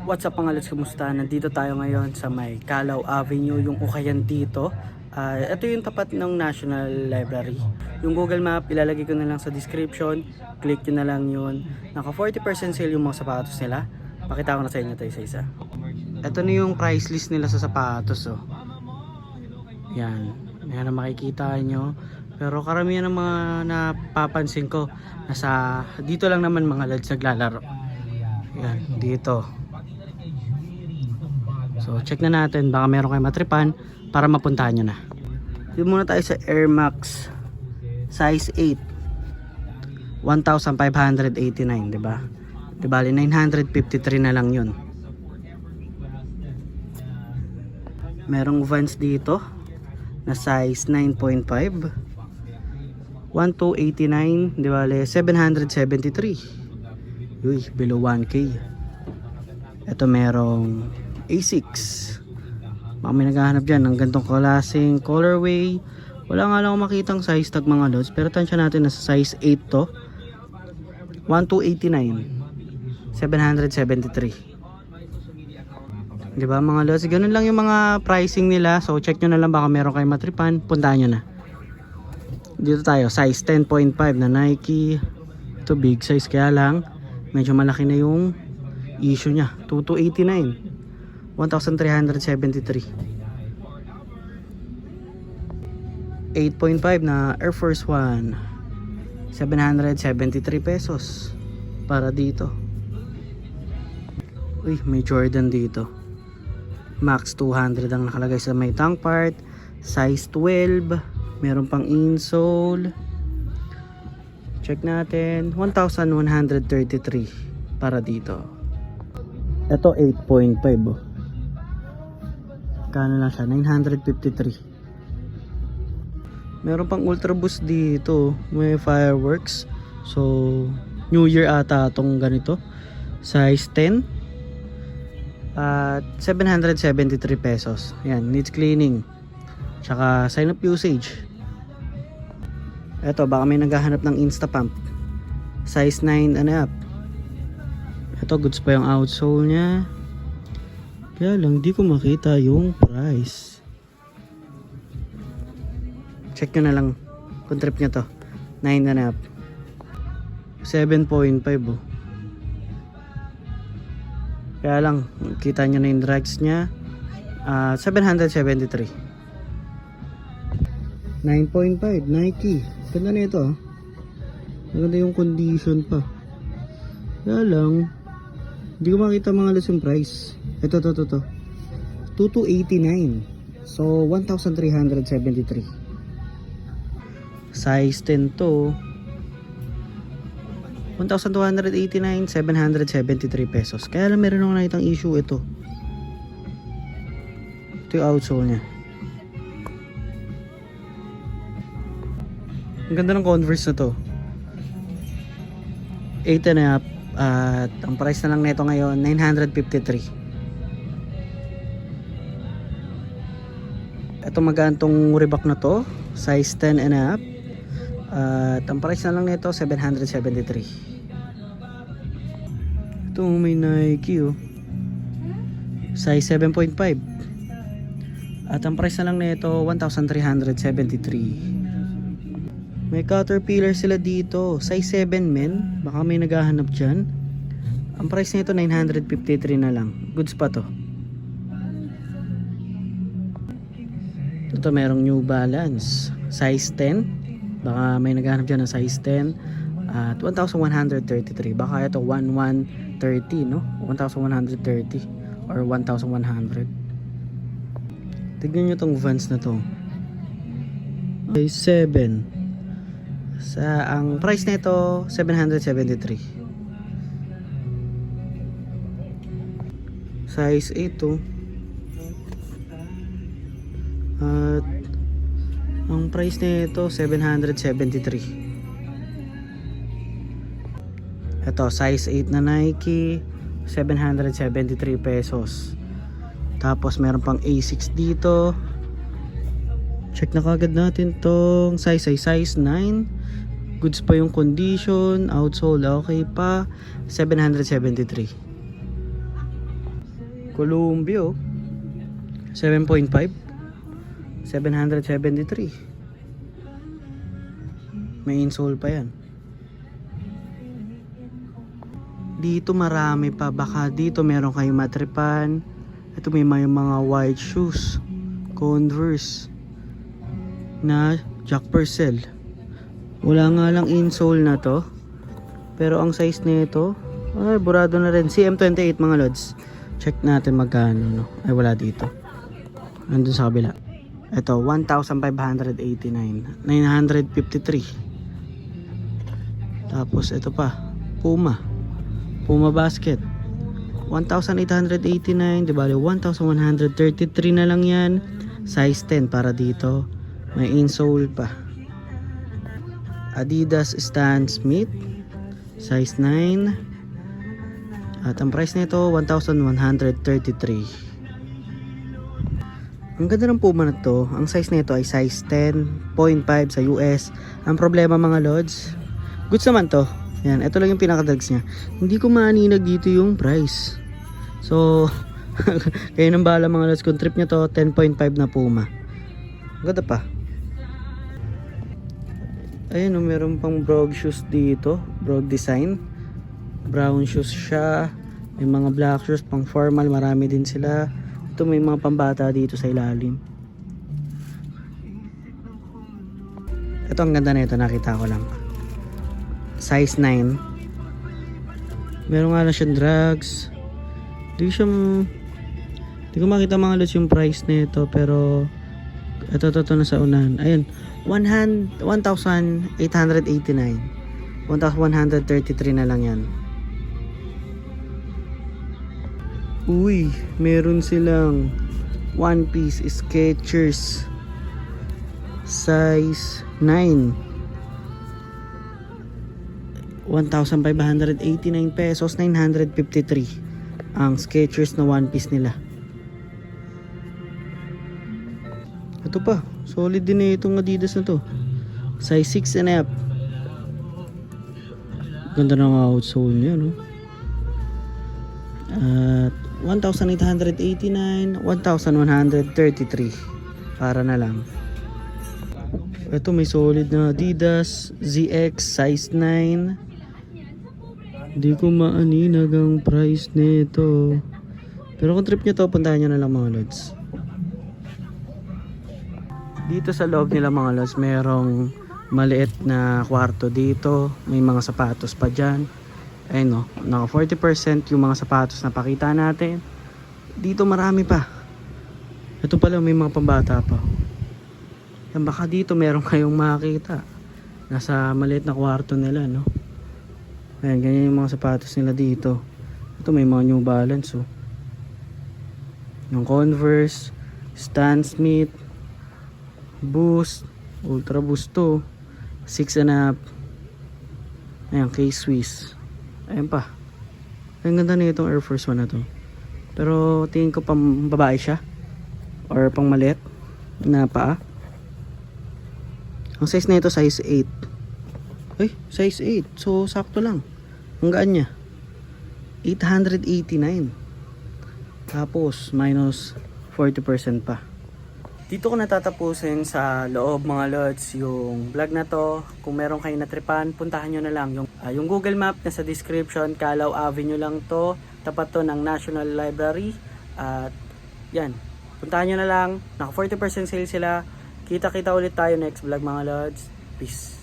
What's up mga lods, kumusta? Nandito tayo ngayon sa may Calao Avenue, yung ukayan dito. Ito yung tapat ng National Library. Yung Google Map, ilalagay ko na lang sa description. Click nyo na lang yun. Naka 40% sale yung mga sapatos nila. Pakita ko na sa inyo ito isa-isa. Ito na yung price list nila sa sapatos. Oh. Yan. Yan ang makikita nyo. Pero karamihan ng mga napapansin ko, nasa dito lang naman mga lods naglalaro. Yan, dito. So check na natin, baka meron kayo matripan para mapuntahan nyo na. Dito muna tayo sa Air Max size 8, 1,589, diba? Diba, 953 na lang yun. Merong Vans dito na size 9.5, 1,289, diba, 773. Uy, below 1K. Ito merong A6. Baka may naghahanap dyan ng gantong klaseng colorway. Wala nga lang akong makitang size tag mga lods, pero tansya natin na sa size 8 to. 1,289, 773. Diba mga lods, ganun lang yung mga pricing nila. So check nyo na lang, baka meron kayong matripan, puntahan nyo na. Dito tayo, size 10.5 na Nike. Ito big size, kaya lang medyo malaki na yung issue nya. 2,289, 1,373. 8.5 na Air Force 1, 773 pesos para dito. Uy, may Jordan dito. Max 200 ang nakalagay sa may tank part. Size 12. Meron pang insole. Check natin. 1,133 para dito. Ito 8.5. Oh. Kano lang siya? 953. Meron pang Ultra Boost dito. May fireworks. So, New Year ata itong ganito. Size 10. At 773 pesos. Yan, needs cleaning. Tsaka sign up usage. Ito, baka may naghahanap ng Instapump. Size 9 and up. Ito, goods pa yung outsole nya. Kaya lang, di ko makita yung price. Check nyo na lang kung trip nyo to. 9 and up. 7.5 oh. Kaya lang, kita nyo na yung drags nya. 773. 9.5 Nike. Ganda na ito. Maganda yung condition pa. Kaya lang, hindi ko makita mga lesson price. Ito. 2,289. So, 1,373. Size 10 to. 1,289, 773 pesos. Kaya lang meron akong nakitang issue ito. Ito yung outsole nya. Ang ganda ng Converse na to. 8 and a half. At ang price na lang nito ngayon 953. Ito magaan tong Reebok na to. Size 10 and a half. At ang price na lang nito 773. Ito may Nike oh. Size 7.5. At ang price na lang nito 1,373. May Caterpillar sila dito. Size 7 men. Baka may naghahanap dyan. Ang price nito 953 na lang. Goods pa to. Ito merong New Balance. Size 10. Baka may naghahanap dyan ng size 10. At 1,133. Baka ito 1,130 no? 1,130 or 1,100. Tignan nyo tong Vans na to. Size 7. Ang price nito 773. Size 8 to. At ang price nito 773. Ito size 8 na Nike, 773 pesos. Tapos meron pang A6 dito. Check na kagad natin tong size 9. Goods pa yung condition, outsole okay pa, 773. Columbia, oh. 7.5. 773. May insole pa yan. Dito marami pa. Baka dito meron kayong matripan. Ito may mga white shoes. Converse. Na Jack Purcell. Wala nga lang insole na to. Pero ang size nito, ay burado na rin. CM28 mga lods. Check natin magkano, no? Ay wala dito. Nandun sa kabila. Ito 1,589. 953. Tapos ito pa. Puma basket. 1,889. Di ba? 1,133 na lang yan. Size 10 para dito. May insole pa. Adidas Stan Smith. Size 9. At ang price nito 1,133. Ang ganda ng Puma na to. Ang size nito ay size 10.5 sa US. Ang problema mga lods, goods naman to. Yan, ito lang yung pinakadags niya. Hindi ko maaninag dito yung price. So kayo nang bahala mga lods kung trip nyo to. 10.5 na Puma. Ganda pa. Ayun, meron pang Brog shoes dito. Brog design. Brown shoes siya. May mga black shoes pang formal. Marami din sila. Ito may mga pambata dito sa ilalim. Ito ang ganda na ito. Nakita ko lang. Size 9. Meron nga lang siyang drags. Di ko makita mga lods yung price nito. Pero ito na sa unahan. Ayun. 1,889. 1,133 na lang yan. Uy, meron silang One Piece Skechers size 9. 1,589 pesos, 953 ang Skechers na One Piece nila. Ito pa, solid din na itong Adidas na to. Size 6 and up. Ganda ng outsole niya, no? At 1,889, 1,133 para na lang. Ito may solid na Adidas ZX size 9. Hindi ko maaninag ang price nito. Pero kung trip nyo to, puntahan nyo na lang mga lods. Dito sa loob nila mga lods, merong maliit na kwarto dito. May mga sapatos pa dyan. Ayun no, naka 40% yung mga sapatos na pakita natin. Dito marami pa. Ito pala may mga pambata pa. Yan, baka dito meron kayong makikita. Nasa maliit na kwarto nila, no? Ayan, ganyan yung mga sapatos nila dito. Ito may mga New Balance, oh. Yung Converse, Stan Smith, Boost, Ultra Boost to, 6 and up. Ayan, K-Swiss. Ayan pa. Ang ganda na itong Air Force 1 na to. Pero tingin ko pang babae siya. Or pang maliit na paa. Ang size na ito size 8. Ay, size 8. So sakto lang. Ang gaan niya. 889. Tapos minus 40% pa. Dito ko natatapusin sa loob mga lods yung vlog na to. Kung meron kayong natripan, puntahan nyo na lang yung Google Map na sa description. Calao Avenue lang to. Tapat to ng National Library. At yan, puntahan nyo na lang. Naka 40% sale sila. Kita ulit tayo next vlog mga lods. Peace.